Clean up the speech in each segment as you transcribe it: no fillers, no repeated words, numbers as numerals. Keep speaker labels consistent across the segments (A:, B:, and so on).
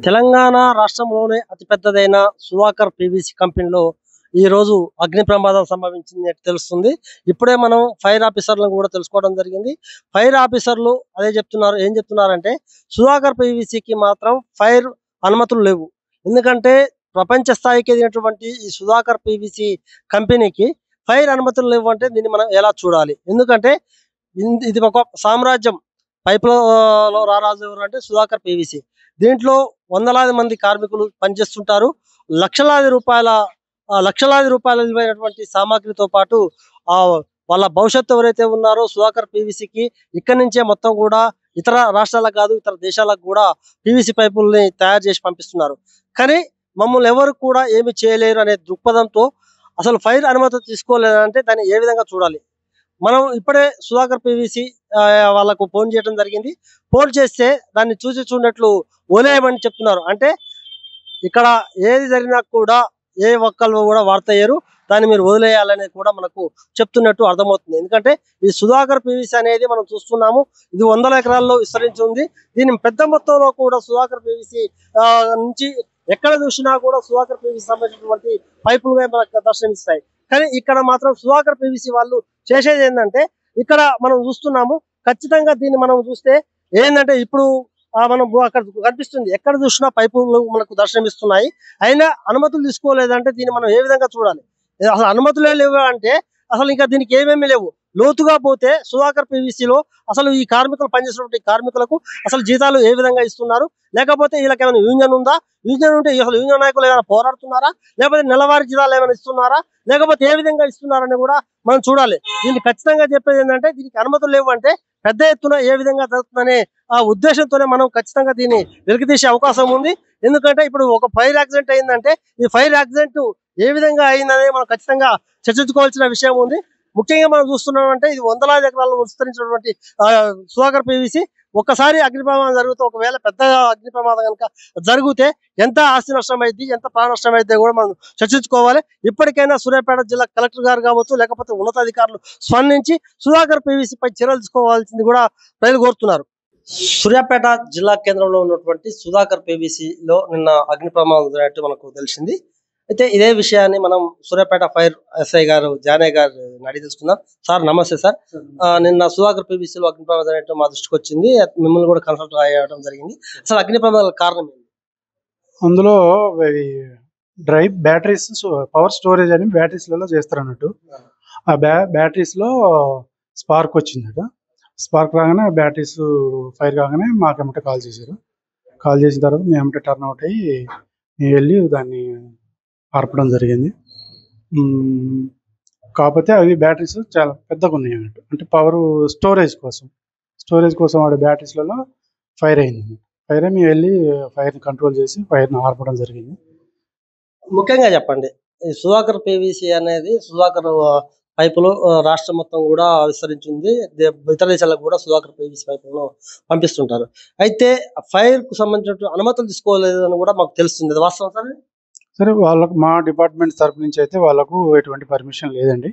A: తెలంగాణ రాష్ట్రంలోనే అతిపెద్దదైన సుధాకర్ పీవీసీ కంపెనీలో ఈరోజు అగ్ని ప్రమాదం సంభవించింది తెలుస్తుంది. ఇప్పుడే మనం ఫైర్ ఆఫీసర్లను కూడా తెలుసుకోవడం జరిగింది. ఫైర్ ఆఫీసర్లు అదే చెప్తున్నారు. ఏం చెప్తున్నారంటే సుధాకర్ పీవీసీకి మాత్రం ఫైర్ అనుమతులు లేవు. ఎందుకంటే ప్రపంచ స్థాయికి ఎదిగినటువంటి ఈ సుధాకర్ పీవీసీ కంపెనీకి ఫైర్ అనుమతులు లేవు అంటే దీన్ని మనం ఎలా చూడాలి? ఎందుకంటే ఇది ఒక సామ్రాజ్యం. పైపులో రారాజు ఎవరు అంటే సుధాకర్ పీవీసీ. దీంట్లో వందలాది మంది కార్మికులు పనిచేస్తుంటారు. లక్షలాది రూపాయల లక్షలాది రూపాయల విలువైనటువంటి సామాగ్రితో పాటు ఆ వాళ్ళ భవిష్యత్తు ఎవరైతే ఉన్నారో సుధాకర్ పీవీసీకి ఇక్కడి నుంచే మొత్తం కూడా ఇతర రాష్ట్రాలకు కాదు ఇతర దేశాలకు కూడా పీవీసీ పైపుల్ని తయారు చేసి పంపిస్తున్నారు. కానీ మమ్మల్ని ఎవరు కూడా ఏమి చేయలేరు అనే దృక్పథంతో అసలు ఫైర్ అనుమతి తీసుకోలేదంటే దాన్ని ఏ విధంగా చూడాలి? మనం ఇప్పుడే సుధాకర్ పీవీసీ వాళ్ళకు ఫోన్ చేయడం జరిగింది. ఫోన్ చేస్తే దాన్ని చూసి చూడనట్లు వదిలేయమని చెప్తున్నారు. అంటే ఇక్కడ ఏది జరిగినా కూడా ఏ ఒక్కళ్ళు కూడా వార్తయ్యారు, దాన్ని మీరు వదిలేయాలని కూడా మనకు చెప్తున్నట్టు అర్థమవుతుంది. ఎందుకంటే ఈ సుధాకర్ పీవీసీ అనేది మనం చూస్తున్నాము, ఇది వందల ఎకరాల్లో విస్తరించి ఉంది. దీని పెద్ద మొత్తంలో కూడా సుధాకర్ పీవీసీ నుంచి ఎక్కడ చూసినా కూడా సుధాకర్ పీవీసీ సంబంధించినటువంటి పైపులుగా మనకు దర్శనమిస్తాయి. కానీ ఇక్కడ మాత్రం సుధాకర్ పీవీసీ వాళ్ళు చేసేది ఏంటంటే ఇక్కడ మనం చూస్తున్నాము. ఖచ్చితంగా దీన్ని మనం చూస్తే ఏంటంటే ఇప్పుడు మనం అక్కడ కనిపిస్తుంది, ఎక్కడ చూసినా పైపులు మనకు దర్శనమిస్తున్నాయి. అయినా అనుమతులు తీసుకోలేదంటే దీన్ని మనం ఏ విధంగా చూడాలి? అసలు అనుమతులే లేవు అంటే అసలు ఇంకా దీనికి ఏమేమి లేవు. లోతుగా పోతే సుధాకర్ పీవీసీలో అసలు ఈ కార్మికులు పనిచేసినటువంటి కార్మికులకు అసలు జీతాలు ఏ విధంగా ఇస్తున్నారు, లేకపోతే వీళ్ళకి ఏమైనా యూనియన్ ఉందా? యూనియన్ ఉంటే అసలు యూనియన్ నాయకులు ఏమైనా పోరాడుతున్నారా, లేకపోతే నెలవారీ జీతాలు ఏమైనా ఇస్తున్నారా, లేకపోతే ఏ విధంగా ఇస్తున్నారని కూడా మనం చూడాలి. దీన్ని ఖచ్చితంగా చెప్పేది ఏంటంటే దీనికి అనుమతులు లేవు అంటే పెద్ద ఎత్తున ఏ విధంగా జరుగుతుందనే ఆ ఉద్దేశంతోనే మనం ఖచ్చితంగా దీన్ని వెలికితీసే అవకాశం ఉంది. ఎందుకంటే ఇప్పుడు ఒక ఫైర్ యాక్సిడెంట్ అయిందంటే ఈ ఫైర్ యాక్సిడెంట్ ఏ విధంగా అయిందనేది మనం ఖచ్చితంగా చర్చించుకోవాల్సిన విషయం ఉంది. ముఖ్యంగా మనం చూస్తున్నామంటే ఇది వందలాది ఎకరాల్లో విస్తరించినటువంటి సుధాకర్ పీవీసీ. ఒక్కసారి అగ్ని ప్రమాదం జరిగితే, ఒకవేళ పెద్ద అగ్ని ప్రమాదం కనుక జరిగితే ఎంత ఆస్తి నష్టం అయింది, ఎంత ప్రాణ నష్టం అయితే కూడా మనం చర్చించుకోవాలి. ఇప్పటికైనా సూర్యాపేట జిల్లా కలెక్టర్ గారు కావచ్చు, లేకపోతే ఉన్నతాధికారులు స్పందించి సుధాకర్ పీవీసీపై చర్యలు తీసుకోవాల్సింది కూడా ప్రజలు కోరుతున్నారు. సూర్యాపేట జిల్లా కేంద్రంలో ఉన్నటువంటి సుధాకర్ పీవీసీలో నిన్న అగ్ని ప్రమాదం జరిగినట్టు మనకు తెలిసింది. అయితే ఇదే విషయాన్ని మనం సూర్యాపేట ఫైర్ ఎస్ఐ గారు జానయ్య గారు అడిగి తెలుసుకుందాం. సార్ నమస్తే సార్. నిన్న సుధాకర్ పీవీసీలో అగ్ని ప్రమాదం జరిగినట్టు మా దృష్టికి వచ్చింది, మిమ్మల్ని కూడా కన్సల్ట్ అయ్యడం జరిగింది. అసలు అగ్ని ప్రమాదాల కారణం ఏంటి?
B: అందులో బ్యాటరీస్ పవర్ స్టోరేజ్ అని బ్యాటరీస్లలో చేస్తారు అన్నట్టు. ఆ బ్యాటరీస్లో స్పార్క్ వచ్చిందట. స్పార్క్ రాగానే బ్యాటరీస్ ఫైర్ కాగానే మాకేమంటే కాల్ చేశారు. కాల్ చేసిన తర్వాత మేమంటే టర్న్ అవుట్ అయ్యి వెళ్ళి దాన్ని ఆర్పడం జరిగింది. కాకపోతే అవి బ్యాటరీస్ చాలా పెద్దగా ఉన్నాయి అన్నట్టు. అంటే పవర్ స్టోరేజ్ కోసం వాడే బ్యాటరీస్లలో ఫైర్ అయింది. ఫైర్ అయి మేము వెళ్ళి ఫైర్ని కంట్రోల్ చేసి ఫైర్ని ఆర్పడం జరిగింది.
A: ముఖ్యంగా చెప్పండి, ఈ సుధాకర్ పీవీసీ అనేది సుధాకర్ పైపులు రాష్ట్రం మొత్తం కూడా విస్తరించింది. ఇతర దేశాలకు కూడా సుధాకర్ పీవీసీ పైపులను పంపిస్తుంటారు. అయితే ఫైర్ కు సంబంధించిన అనుమతులు తీసుకోలేదు అని కూడా మాకు తెలుస్తుంది. వాస్తవం సార్?
B: సరే, వాళ్ళకు మా డిపార్ట్మెంట్ తరపు నుంచి అయితే వాళ్ళకు ఎటువంటి పర్మిషన్ లేదండి.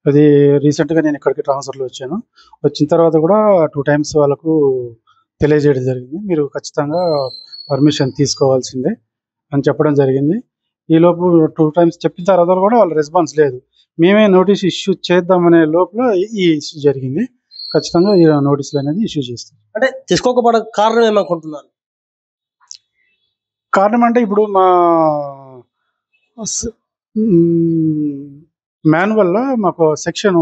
B: అది రీసెంట్గా నేను ఇక్కడికి ట్రాన్స్ఫర్లో వచ్చాను. వచ్చిన తర్వాత కూడా 2 times వాళ్ళకు తెలియజేయడం జరిగింది. మీరు ఖచ్చితంగా పర్మిషన్ తీసుకోవాల్సిందే అని చెప్పడం జరిగింది. ఈలోపు 2 times చెప్పిన తర్వాత కూడా వాళ్ళ రెస్పాన్స్ లేదు. మేమే నోటీస్ ఇష్యూ చేద్దామనే లోపల ఈ ఇష్యూ జరిగింది. ఖచ్చితంగా ఈ నోటీసులు అనేది ఇష్యూ చేస్తాం.
A: అంటే తీసుకోకపోవడం కారణం ఏమనుకుంటున్నారు?
B: కారణం అంటే ఇప్పుడు మా మాన్యువల్లో మాకు సెక్షన్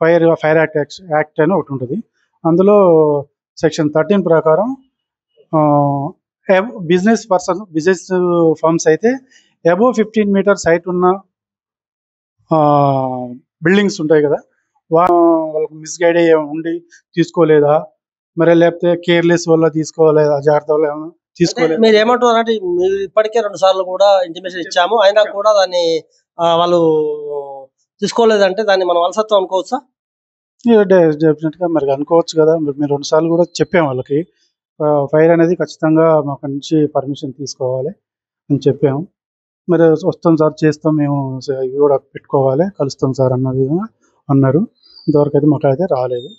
B: ఫైర్ యాక్ట్ అని ఒకటి ఉంటుంది. అందులో సెక్షన్ 13 ప్రకారం బిజినెస్ ఫర్మ్స్ అయితే అబోవ్ 15 meters హైట్ ఉన్న బిల్డింగ్స్ ఉంటాయి కదా, వాళ్ళకు మిస్గైడ్ అయ్యే ఉండి తీసుకోలేదా, మరి లేకపోతే కేర్లెస్ వల్ల తీసుకోలేదా, జాగ్రత్త వల్ల తీసుకోలేదు.
A: మీరు ఏమంటున్నారు అంటే మీరు ఇప్పటికే 2 సార్లు కూడా ఇంటిమేషన్ ఇచ్చాము, అయినా కూడా దాన్ని వాళ్ళు తీసుకోలేదంటే దాన్ని మనం అలసత్వం అనుకోవచ్చా?
B: డెఫినెట్గా మరి అనుకోవచ్చు కదా. మీరు 2 సార్లు కూడా చెప్పాము వాళ్ళకి ఫైర్ అనేది ఖచ్చితంగా మాకు నుంచి పర్మిషన్ తీసుకోవాలి అని చెప్పాము. మరి వస్తాం సార్, చేస్తాం, మేము ఇవి కూడా పెట్టుకోవాలి, కలుస్తాం సార్ అన్నది అన్నారు. ఇంతవరకు అయితే మాకైతే రాలేదు.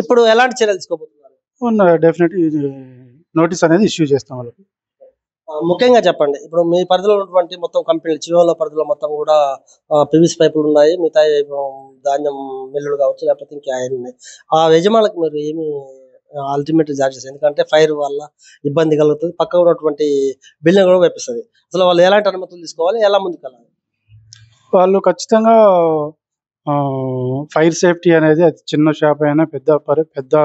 A: ఇప్పుడు ఎలాంటి చర్యలు తీసుకోబోతున్నారు?
B: డెఫినెట్ నోటీస్ అనేది ఇష్యూ చేస్తాం వాళ్ళకి.
A: ముఖ్యంగా చెప్పండి. ఇప్పుడు మీ పరిధిలో ఉన్నటువంటి మొత్తం కంపెనీలు చివలో పరిధిలో మొత్తం గూడా పీవీసీ పైపులున్నాయి. మిగతాయి ధాన్యం మిల్లులు గావచ్చు, లేకపోతే ఇంకా అయన్నీ. ఆ యజమానులకు మీరు ఏమి అల్టిమేట్‌గా జారీ చేస్తారు? ఎందుకంటే ఫైర్ వల్ల ఇబ్బంది కలుగుతది. పక్కన ఉన్నటువంటి బిల్డింగ్ గూడా వ్యాపిస్తది. అసలు వాళ్ళు ఎలాంటి అనుమతులు తీసుకోవాలి? ఎలా ముందుకెళ్ళాలి?
B: వాళ్ళు ఖచ్చితంగా ఫైర్ సేఫ్టీ అనేది అది చిన్న షాప్ అయినా పెద్ద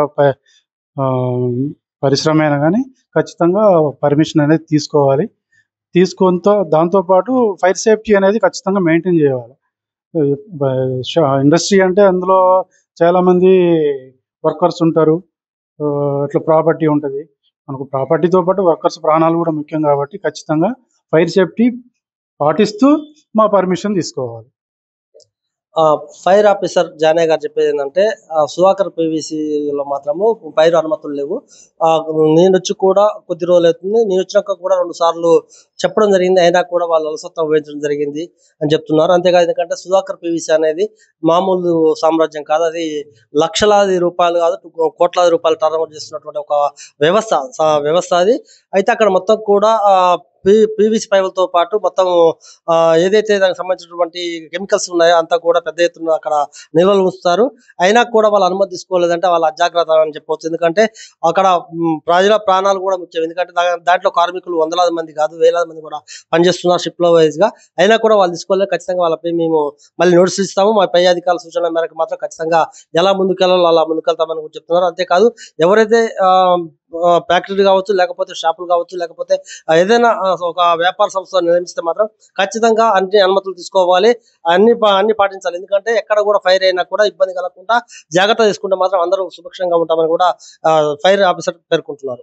B: ఆహ్, పరిశ్రమ అయినా గానీ ఖచ్చితంగా పర్మిషన్ అనేది తీసుకోవాలి. దాంతో పాటు ఫైర్ సేఫ్టీ అనేది ఖచ్చితంగా మెయింటైన్ జేయాలి. ఆహ్, బ ఇండస్ట్రీ అంటే అందులో చాలామంది వర్కర్స్ ఉంటారు. ఇట్లా ప్రాపర్టీ ఉంటది. మనకు ప్రాపర్టీతో పాటు వర్కర్స్ ప్రాణాలు గూడా ముఖ్యం గాబట్టి ఖచ్చితంగా ఫైర్ సేఫ్టీ పాటిస్తూ పర్మిషన్ తీసుకోవాలి.
A: ఫైర్ ఆఫీసర్ జానయ్య గారు చెప్పేదేందంటే సుధాకర్ పీవీసీలో మాత్రము ఫైర్ అనుమతులు లేవు. నేనొచ్చి కూడా కొద్ది రోజులవుతుంది. నేనొచ్చినాక కూడా 2 సార్లు చెప్పడం జరిగింది. అయినా కూడా వాళ్ళు అలసత్వం వహించడం జరిగింది అని చెప్తున్నారు. అంతేకాదు ఎందుకంటే సుధాకర్ పీవీసీ అనేది మామూలు సామ్రాజ్యం కాదు. అది లక్షలాది రూపాయలు కాదు, కోట్లాది రూపాయలు టర్నోవర్ చేస్తున్నటువంటి ఒక వ్యవస్థ. వ్యవస్థ అది. అయితే అక్కడ మొత్తం కూడా పీవీసీ పైపులతో పాటు మొత్తం ఏదైతే దానికి సంబంధించినటువంటి కెమికల్స్ ఉన్నాయో అంతా కూడా పెద్ద ఎత్తున అక్కడ నిల్వలు ఉంచుతారు. అయినా కూడా వాళ్ళు అనుమతి తీసుకోలేదంటే వాళ్ళ అజాగ్రత్త అని చెప్పొచ్చు. ఎందుకంటే అక్కడ ప్రజల ప్రాణాలు కూడా ముఖ్యం. ఎందుకంటే దాంట్లో కార్మికులు వందలాది మంది కాదు, వేలాది మంది కూడా పనిచేస్తున్నారు షిప్‌లో వైస్‌గా. అయినా కూడా వాళ్ళు తీసుకోలేదు. ఖచ్చితంగా వాళ్ళపై మేము మళ్ళీ నోటీసులు ఇస్తాము. మా పై అధికారుల సూచనల మేరకు మాత్రం ఖచ్చితంగా ఎలా ముందుకెళ్ళాలో అలా ముందుకెళ్తామని కూడా చెప్తున్నారు. అంతేకాదు ఎవరైతే ఫ్యాక్టరీలు కావచ్చు, లేకపోతే షాపులు కావచ్చు, లేకపోతే ఏదైనా ఒక వ్యాపార సంస్థ నిర్మిస్తే మాత్రం ఖచ్చితంగా అన్ని అనుమతులు తీసుకోవాలి. అన్ని పాటించాలి. ఎందుకంటే ఎక్కడ కూడా ఫైర్ అయినా కూడా ఇబ్బంది కలగకుండా జాగ్రత్త తీసుకుంటే మాత్రం అందరూ సుభిక్షంగా ఉంటామని కూడా ఫైర్ ఆఫీసర్ పేర్కొంటున్నారు.